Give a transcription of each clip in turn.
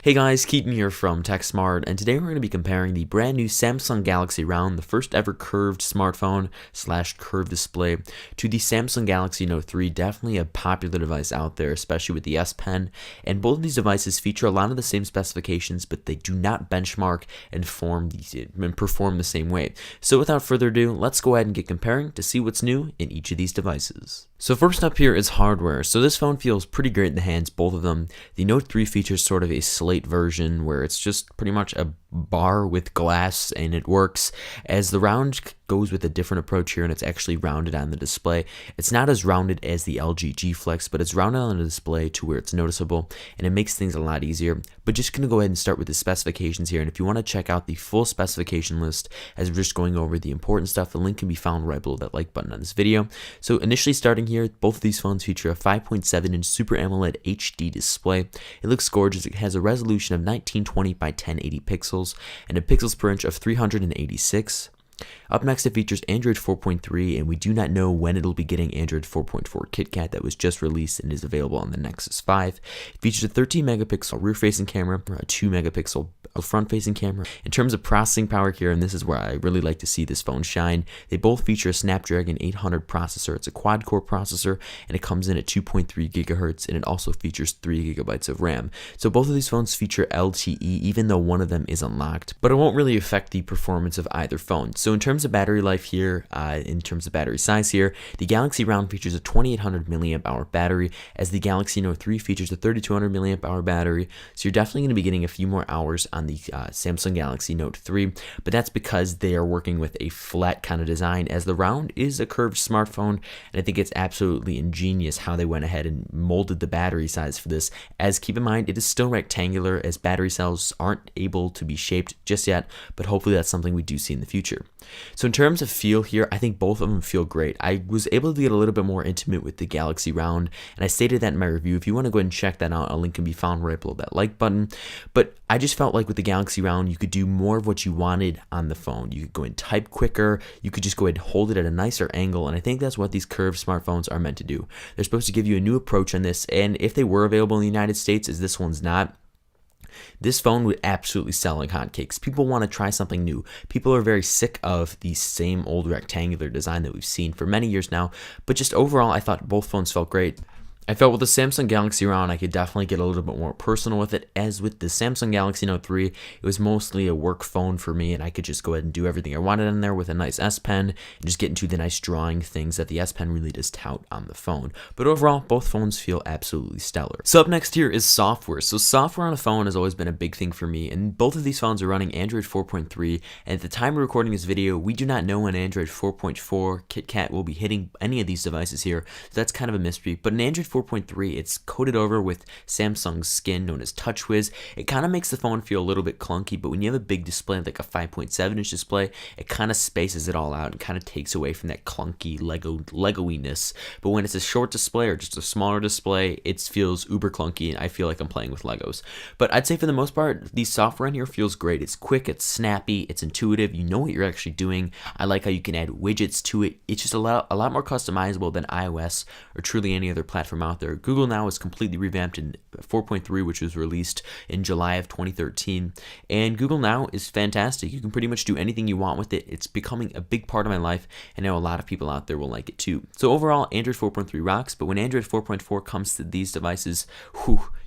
Hey guys, Keaton here from TechSmart, and today we're going to be comparing the brand new Samsung Galaxy Round, the first ever curved smartphone / curved display, to the Samsung Galaxy Note 3, definitely a popular device out there, especially with the S Pen, and both of these devices feature a lot of the same specifications, but they do not benchmark and perform the same way. So without further ado, let's go ahead and get comparing to see what's new in each of these devices. So first up here is hardware. So this phone feels pretty great in the hands, both of them. The Note 3 features sort of a slate version where it's just pretty much a bar with glass and it works, as the Round goes with a different approach here and it's actually rounded on the display. It's not as rounded as the LG G Flex, but it's rounded on the display to where it's noticeable and it makes things a lot easier. But just gonna go ahead and start with the specifications here, and if you want to check out the full specification list as we're just going over the important stuff, the link can be found right below that like button on this video. So initially starting here, both of these phones feature a 5.7-inch Super AMOLED HD display. It looks gorgeous. It has a resolution of 1920 by 1080 pixels and a pixels per inch of 386. Up next, it features Android 4.3, and we do not know when it'll be getting Android 4.4 KitKat that was just released and is available on the Nexus 5. It features a 13-megapixel rear-facing camera, a 2-megapixel front-facing camera. In terms of processing power here, and this is where I really like to see this phone shine, they both feature a Snapdragon 800 processor. It's a quad-core processor, and it comes in at 2.3 gigahertz, and it also features 3 gigabytes of RAM. So both of these phones feature LTE, even though one of them is unlocked, but it won't really affect the performance of either phone. So in terms of battery life here, in terms of battery size here, the Galaxy Round features a 2800 milliamp hour battery, as the Galaxy Note 3 features a 3200 milliamp hour battery. So you're definitely going to be getting a few more hours on the Samsung Galaxy Note 3, but that's because they are working with a flat kind of design, as the Round is a curved smartphone, and I think it's absolutely ingenious how they went ahead and molded the battery size for this, as keep in mind it is still rectangular, as battery cells aren't able to be shaped just yet, but hopefully that's something we do see in the future. So in terms of feel here, I think both of them feel great. I was able to get a little bit more intimate with the Galaxy Round, and I stated that in my review. If you want to go ahead and check that out, a link can be found right below that like button. But I just felt like with the Galaxy Round, you could do more of what you wanted on the phone. You could go and type quicker. You could just go ahead and hold it at a nicer angle, and I think that's what these curved smartphones are meant to do. They're supposed to give you a new approach on this, and if they were available in the United States, as this one's not, this phone would absolutely sell like hotcakes. People want to try something new. People are very sick of the same old rectangular design that we've seen for many years now. But just overall, I thought both phones felt great. I felt with the Samsung Galaxy Round, I could definitely get a little bit more personal with it, as with the Samsung Galaxy Note 3, it was mostly a work phone for me, and I could just go ahead and do everything I wanted in there with a nice S Pen, and just get into the nice drawing things that the S Pen really does tout on the phone. But overall, both phones feel absolutely stellar. So up next here is software. So software on a phone has always been a big thing for me, and both of these phones are running Android 4.3, and at the time of recording this video, we do not know when Android 4.4 KitKat will be hitting any of these devices here, so that's kind of a mystery. But in Android 4.3, it's coated over with Samsung's skin known as TouchWiz. It kind of makes the phone feel a little bit clunky, but when you have a big display like a 5.7-inch display, it kind of spaces it all out and kind of takes away from that clunky Lego-iness. But when it's a short display or just a smaller display, it feels uber clunky, and I feel like I'm playing with Legos. But I'd say for the most part, the software in here feels great. It's quick, it's snappy, it's intuitive, you know what you're actually doing. I like how you can add widgets to it. It's just a lot more customizable than iOS or truly any other platform out there. Google Now is completely revamped in 4.3, which was released in July of 2013, and Google Now is fantastic. You can pretty much do anything you want with it. It's becoming a big part of my life, and I know a lot of people out there will like it too. So overall, Android 4.3 rocks, but when Android 4.4 comes to these devices,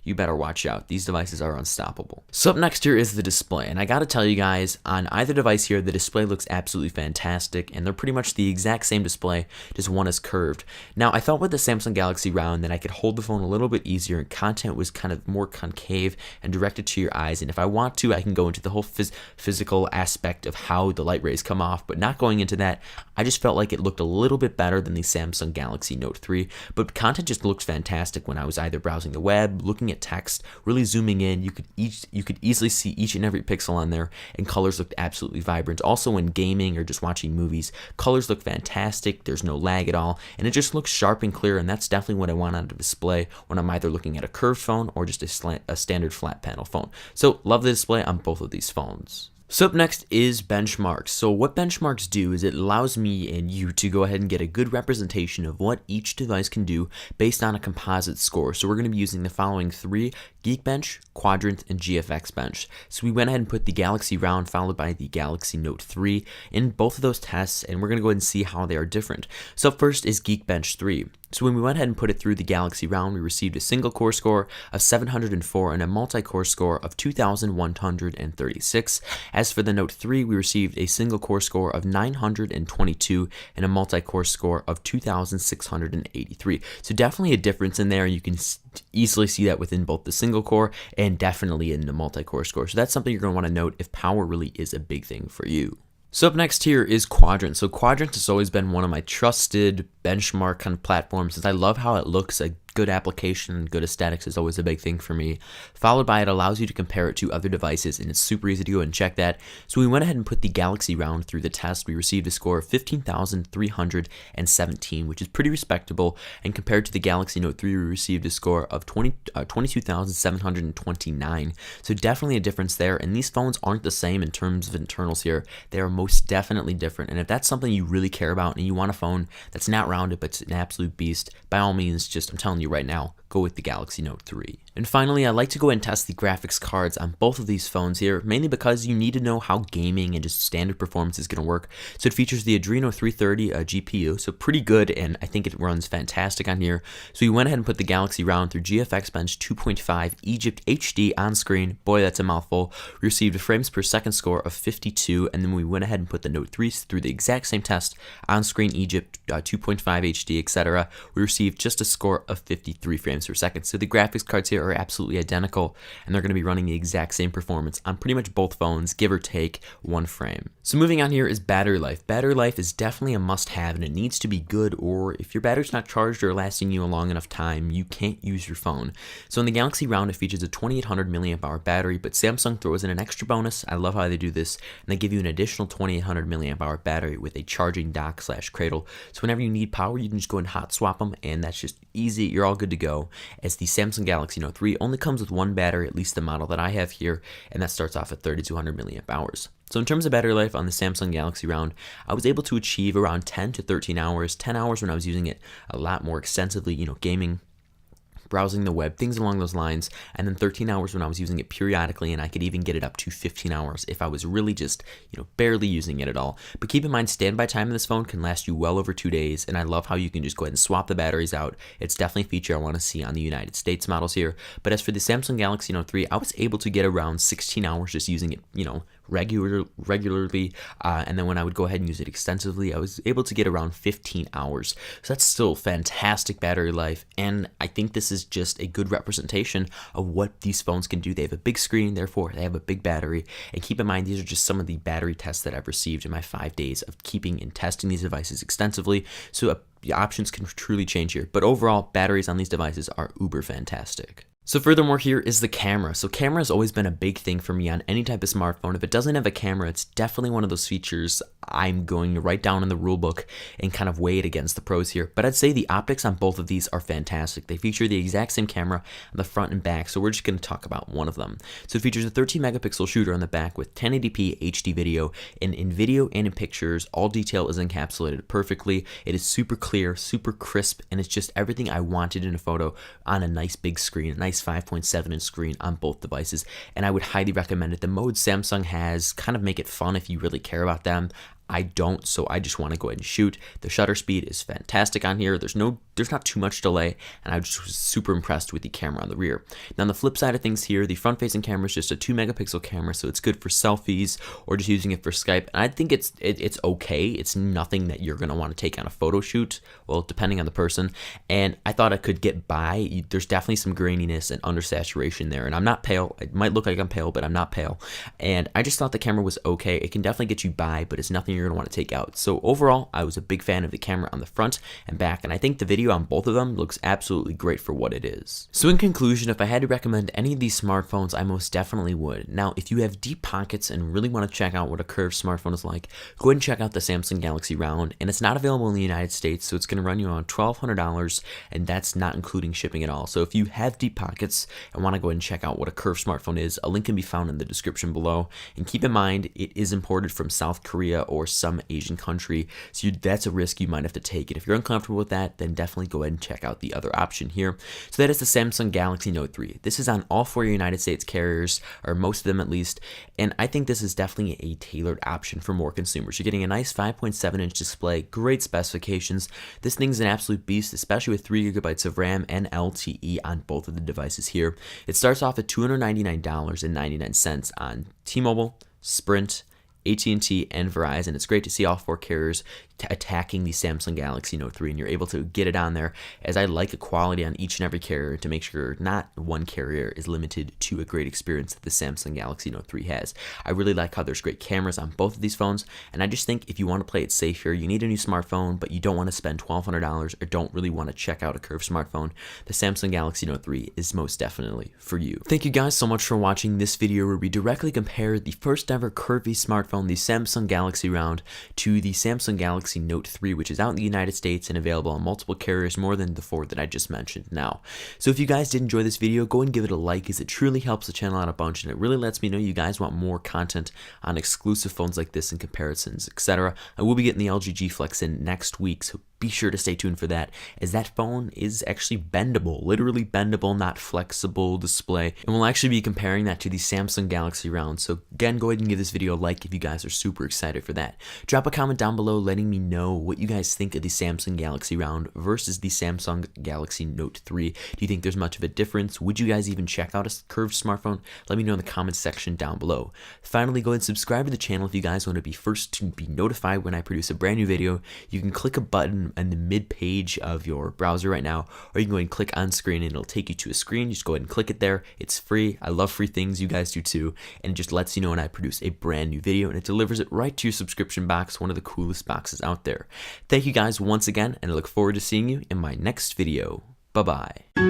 you better watch out. These devices are unstoppable. So up next here is the display, and I gotta tell you guys, on either device here, the display looks absolutely fantastic, and they're pretty much the exact same display, just one is curved. Now, I felt with the Samsung Galaxy Round that I could hold the phone a little bit easier, and content was kind of more concave and directed to your eyes, and if I want to, I can go into the whole physical aspect of how the light rays come off, but not going into that. I just felt like it looked a little bit better than the Samsung Galaxy Note 3, but content just looks fantastic when I was either browsing the web, looking at text, really zooming in. You could easily see each and every pixel on there, and colors looked absolutely vibrant. Also when gaming or just watching movies, colors look fantastic, there's no lag at all, and it just looks sharp and clear, and that's definitely what I want out of a display when I'm either looking at a curved phone or just a standard flat panel phone. So love the display on both of these phones. So up next is benchmarks. So what benchmarks do is it allows me and you to go ahead and get a good representation of what each device can do based on a composite score. So we're going to be using the following three: Geekbench, Quadrant, and GFX Bench. So we went ahead and put the Galaxy Round followed by the Galaxy Note 3 in both of those tests, and we're going to go ahead and see how they are different. So up first is Geekbench 3. So when we went ahead and put it through the Galaxy Round, we received a single core score of 704 and a multi-core score of 2,136. As for the Note 3, we received a single core score of 922 and a multi-core score of 2,683. So definitely a difference in there. You can easily see that within both the single core and definitely in the multi-core score. So that's something you're going to want to note if power really is a big thing for you. So up next here is Quadrant. So Quadrant has always been one of my trusted benchmark kind of platforms, since I love how it looks. A good application and good aesthetics is always a big thing for me. Followed by, it allows you to compare it to other devices, and it's super easy to go and check that. So we went ahead and put the Galaxy Round through the test. We received a score of 15,317, which is pretty respectable. And compared to the Galaxy Note 3, we received a score of 22,729. So definitely a difference there. And these phones aren't the same in terms of internals here. They are most definitely different. And if that's something you really care about and you want a phone that's not rounded but it's an absolute beast, by all means, I'm telling you right now, go with the Galaxy Note 3. And finally, I like to go and test the graphics cards on both of these phones here, mainly because you need to know how gaming and just standard performance is going to work. So it features the Adreno 330 GPU, so pretty good, and I think it runs fantastic on here. So we went ahead and put the Galaxy Round through GFX Bench 2.5 Egypt HD on screen. Boy, that's a mouthful. We received a frames per second score of 52, and then we went ahead and put the Note 3 through the exact same test on screen Egypt 2.5 HD, etc. We received just a score of 53 frames per second. So the graphics cards here are absolutely identical, and they're going to be running the exact same performance on pretty much both phones, give or take one frame. So moving on here is battery life. Battery life is definitely a must-have, and it needs to be good, or if your battery's not charged or lasting you a long enough time, you can't use your phone. So in the Galaxy Round, it features a 2800 milliamp hour battery, but Samsung throws in an extra bonus. I love how they do this, and they give you an additional 2800 milliamp hour battery with a charging dock / cradle. So whenever you need power, you can just go and hot swap them, and that's just easy. You're all good to go, as the Samsung Galaxy Note 3 only comes with one battery, at least the model that I have here, and that starts off at 3200 milliamp hours. So in terms of battery life on the Samsung Galaxy Round, I was able to achieve around 10 to 13 hours. 10 hours when I was using it a lot more extensively, gaming, browsing the web, things along those lines, and then 13 hours when I was using it periodically, and I could even get it up to 15 hours if I was really just, barely using it at all. But keep in mind, standby time in this phone can last you well over 2 days, and I love how you can just go ahead and swap the batteries out. It's definitely a feature I want to see on the United States models here. But as for the Samsung Galaxy Note 3, I was able to get around 16 hours just using it, regularly, and then when I would go ahead and use it extensively, I was able to get around 15 hours. So that's still fantastic battery life, and I think this is just a good representation of what these phones can do. They have a big screen, therefore they have a big battery, and keep in mind, these are just some of the battery tests that I've received in my 5 days of keeping and testing these devices extensively, so the options can truly change here. But overall, batteries on these devices are uber fantastic. So furthermore, here is the camera. So camera has always been a big thing for me on any type of smartphone. If it doesn't have a camera, it's definitely one of those features I'm going to write down in the rule book and kind of weigh it against the pros here. But I'd say the optics on both of these are fantastic. They feature the exact same camera on the front and back, so we're just going to talk about one of them. So it features a 13 megapixel shooter on the back with 1080p HD video, and in video and in pictures, all detail is encapsulated perfectly. It is super clear, super crisp, and it's just everything I wanted in a photo on a nice big screen, a nice 5.7 inch screen on both devices, and I would highly recommend it. The modes Samsung has kind of make it fun if you really care about them. I don't, so I just want to go ahead and shoot. The shutter speed is fantastic on here. There's not too much delay, and I just was super impressed with the camera on the rear. Now on the flip side of things here, the front-facing camera is just a 2 megapixel camera, so it's good for selfies or just using it for Skype. And I think it's okay. It's nothing that you're gonna want to take on a photo shoot, well, depending on the person. And I thought I could get by. There's definitely some graininess and undersaturation there, and I'm not pale. It might look like I'm pale, but I'm not pale. And I just thought the camera was okay. It can definitely get you by, but it's nothing you're you're going to want to take out. So overall, I was a big fan of the camera on the front and back, and I think the video on both of them looks absolutely great for what it is. So in conclusion, if I had to recommend any of these smartphones, I most definitely would. Now, if you have deep pockets and really want to check out what a curved smartphone is like, go ahead and check out the Samsung Galaxy Round, and it's not available in the United States, so it's going to run you around $1,200, and that's not including shipping at all. So if you have deep pockets and want to go ahead and check out what a curved smartphone is, a link can be found in the description below. And keep in mind, it is imported from South Korea or some Asian country, so that's a risk you might have to take. And if you're uncomfortable with that, then definitely go ahead and check out the other option here. So that is the Samsung Galaxy Note 3. This is on all 4 United States carriers, or most of them at least, and I think this is definitely a tailored option for more consumers. You're getting a nice 5.7-inch display, great specifications. This thing's an absolute beast, especially with 3 GB of RAM and LTE on both of the devices here. It starts off at $299.99 on T-Mobile, Sprint, AT&T, and Verizon. It's great to see all 4 carriers attacking the Samsung Galaxy Note 3, and you're able to get it on there, as I like equality on each and every carrier to make sure not one carrier is limited to a great experience that the Samsung Galaxy Note 3 has. I really like how there's great cameras on both of these phones, and I just think if you want to play it safe here, you need a new smartphone, but you don't want to spend $1,200 or don't really want to check out a curved smartphone, the Samsung Galaxy Note 3 is most definitely for you. Thank you guys so much for watching this video where we directly compared the first ever curvy smartphone, the Samsung Galaxy Round, to the Samsung Galaxy Note 3, which is out in the United States and available on multiple carriers, more than the 4 that I just mentioned now. So if you guys did enjoy this video, go and give it a like, as it truly helps the channel out a bunch, and it really lets me know you guys want more content on exclusive phones like this and comparisons, etc. I will be getting the LG G Flex in next week, so be sure to stay tuned for that, as that phone is actually bendable, literally bendable, not flexible display, and we'll actually be comparing that to the Samsung Galaxy Round. So again, go ahead and give this video a like if you guys are super excited for that. Drop a comment down below letting me know what you guys think of the Samsung Galaxy Round versus the Samsung Galaxy Note 3. Do you think there's much of a difference? Would you guys even check out a curved smartphone? Let me know in the comments section down below. Finally, go ahead and subscribe to the channel if you guys want to be first to be notified when I produce a brand new video. You can click a button in the mid page of your browser right now, or you can go ahead and click on screen and it'll take you to a screen. Just go ahead and click it there. It's free. I love free things. You guys do too. And it just lets you know when I produce a brand new video, and it delivers it right to your subscription box, one of the coolest boxes out there. Thank you guys once again, and I look forward to seeing you in my next video. Bye-bye.